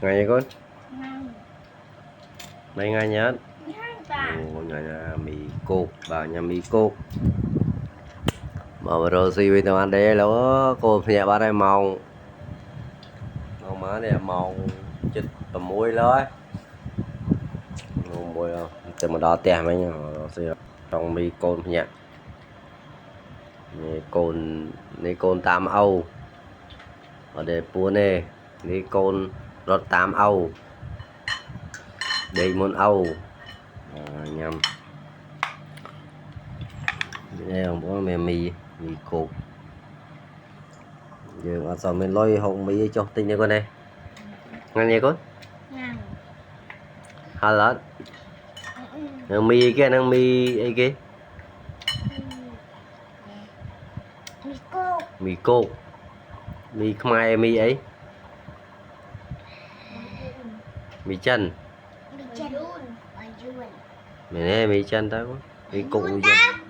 Ngày con Ngang. mấy ngày nhá. Ngang ta. Nhà mì cột và nhà mì cột mà rồi gì bây giờ ăn đây là cột nhà ba đây màu màu má này màu chích tầm muốiเลยmuối từ mà đó tèm ấy nhá trong mì cột nhá này cồn tam Âu ở đây pua nè này cồn rót tam Âu đây môn Âu nhầm đây không có mì cột giờ ở sau mình lôi hồng mì cho tinh nha con này ngon nha con Ngang. hà lợn nang mì kia nang mì ấy kia Mì cô. mì cô mì Khmer mì ấy mì chân Mì chân. mì này mì chân đó mì cụ chân